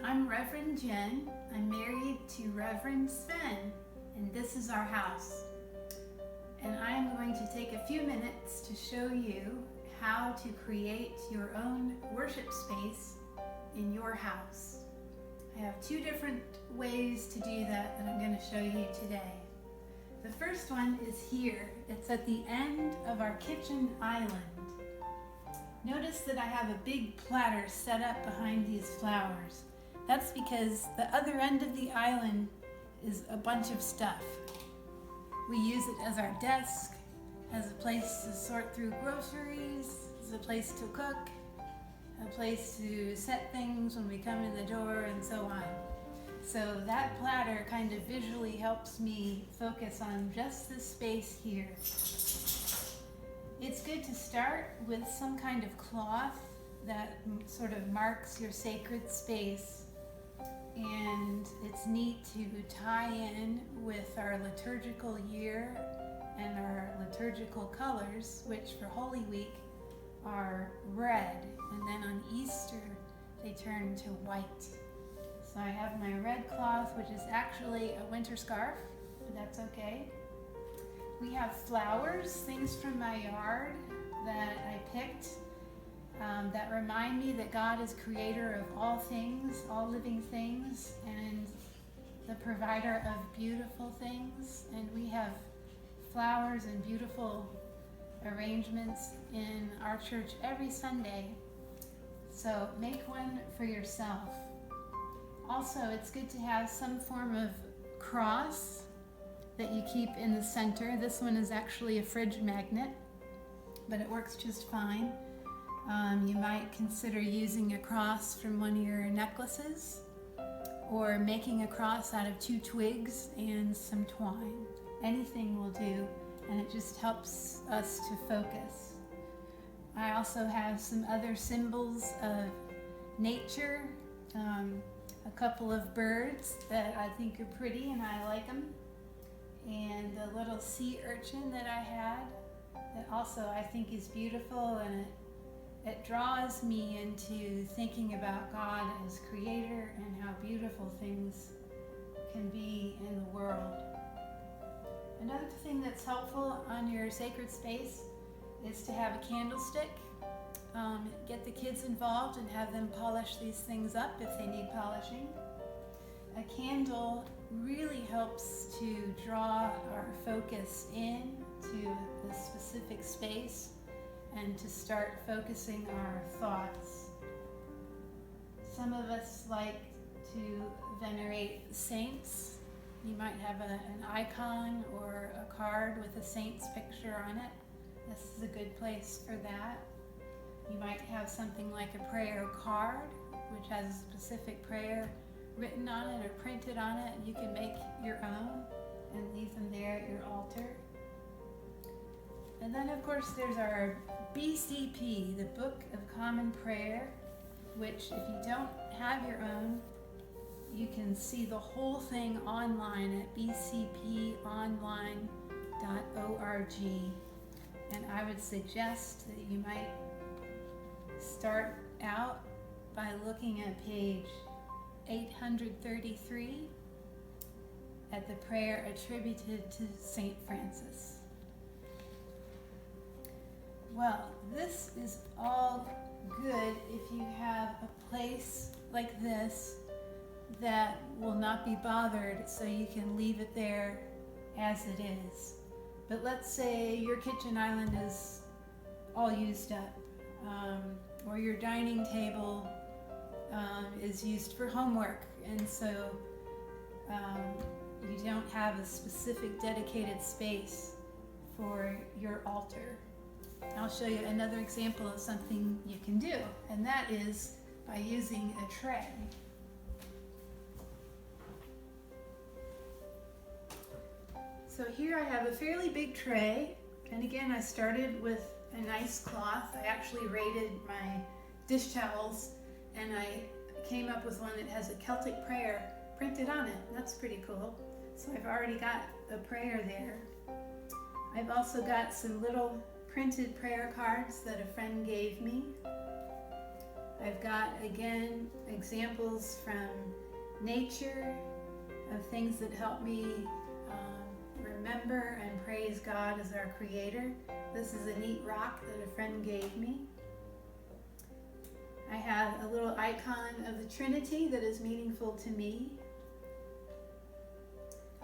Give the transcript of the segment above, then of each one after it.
I'm Reverend Jen. I'm married to Reverend Sven, and this is our house. And I am going to take a few minutes to show you how to create your own worship space in your house. I have two different ways to do that I'm going to show you today. The first one is here. It's at the end of our kitchen island. Notice that I have a big platter set up behind these flowers. That's because the other end of the island is a bunch of stuff. We use it as our desk, as a place to sort through groceries, as a place to cook, a place to set things when we come in the door, and so on. So that platter kind of visually helps me focus on just this space here. It's good to start with some kind of cloth that sort of marks your sacred space. And it's neat to tie in with our liturgical year and our liturgical colors, which for Holy Week are red. And then on Easter, they turn to white. So I have my red cloth, which is actually a winter scarf, but that's okay. We have flowers, things from my yard that I picked that remind me that God is creator of all things, all living things, and the provider of beautiful things. And we have flowers and beautiful arrangements in our church every Sunday. So make one for yourself. Also, it's good to have some form of cross that you keep in the center. This one is actually a fridge magnet, but it works just fine. You might consider using a cross from one of your necklaces, or making a cross out of 2 twigs and some twine. Anything will do, and it just helps us to focus. I also have some other symbols of nature, a couple of birds that I think are pretty and I like them, and a little sea urchin that I had that also I think is beautiful, and it draws me into thinking about God as creator and how beautiful things can be in the world. Another thing that's helpful on your sacred space is to have a candlestick. Get the kids involved and have them polish these things up if they need polishing. A candle really helps to draw our focus in to the specific space and to start focusing our thoughts. Some of us like to venerate saints. You might have an icon or a card with a saint's picture on it. This is a good place for that. You might have something like a prayer card, which has a specific prayer written on it or printed on it. You can make your own and leave them there at your altar. And then, of course, there's our BCP, the Book of Common Prayer, which if you don't have your own, you can see the whole thing online at bcponline.org. And I would suggest that you might start out by looking at page 833 at the prayer attributed to St. Francis. Well, this is all good if you have a place like this that will not be bothered, so you can leave it there as it is. But let's say your kitchen island is all used up, or your dining table is used for homework, and so you don't have a specific dedicated space for your altar. I'll show you another example of something you can do, and that is by using a tray. So here I have a fairly big tray, and again I started with a nice cloth. I actually raided my dish towels, and I came up with one that has a Celtic prayer printed on it. That's pretty cool. So I've already got a prayer there. I've also got some little printed prayer cards that a friend gave me. I've got, again, examples from nature of things that help me remember and praise God as our creator. This is a neat rock that a friend gave me. I have a little icon of the Trinity that is meaningful to me.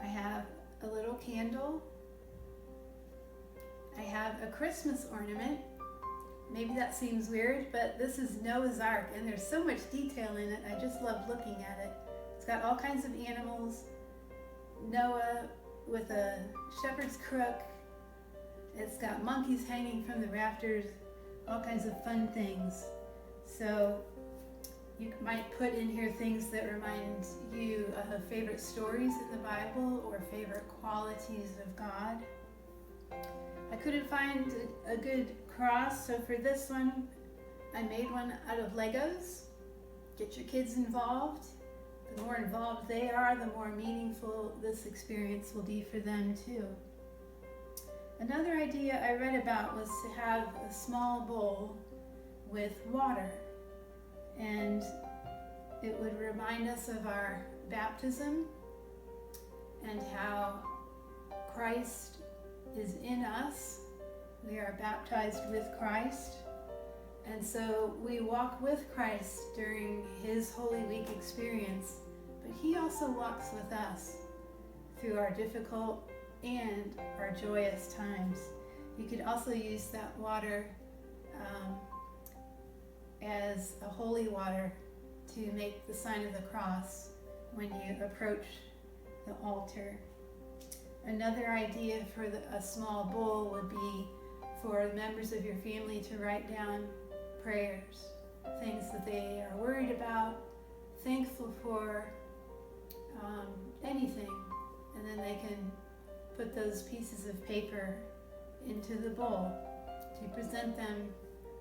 I have a little candle. I have a Christmas ornament. Maybe that seems weird, but this is Noah's Ark, and there's so much detail in it. I just love looking at it. It's got all kinds of animals. Noah with a shepherd's crook. It's got monkeys hanging from the rafters, all kinds of fun things. So you might put in here things that remind you of favorite stories in the Bible or favorite qualities of God. I couldn't find a good cross, so for this one, I made one out of Legos. Get your kids involved. The more involved they are, the more meaningful this experience will be for them too. Another idea I read about was to have a small bowl with water, and it would remind us of our baptism and how Christ is in us. We are baptized with Christ, and so we walk with Christ during his Holy Week experience, but he also walks with us through our difficult and our joyous times. You could also use that water as a holy water to make the sign of the cross when you approach the altar. Another idea for a small bowl would be for members of your family to write down prayers, things that they are worried about, thankful for, anything, and then they can put those pieces of paper into the bowl to present them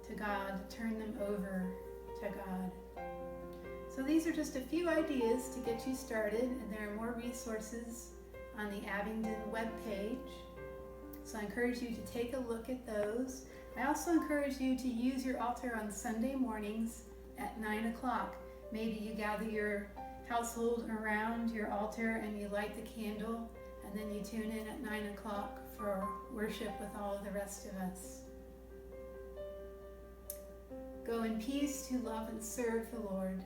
to God, turn them over to God. So these are just a few ideas to get you started, and there are more resources on the Abingdon webpage. So I encourage you to take a look at those. I also encourage you to use your altar on Sunday mornings at 9 o'clock. Maybe you gather your household around your altar and you light the candle, and then you tune in at 9 o'clock for worship with all of the rest of us. Go in peace to love and serve the Lord.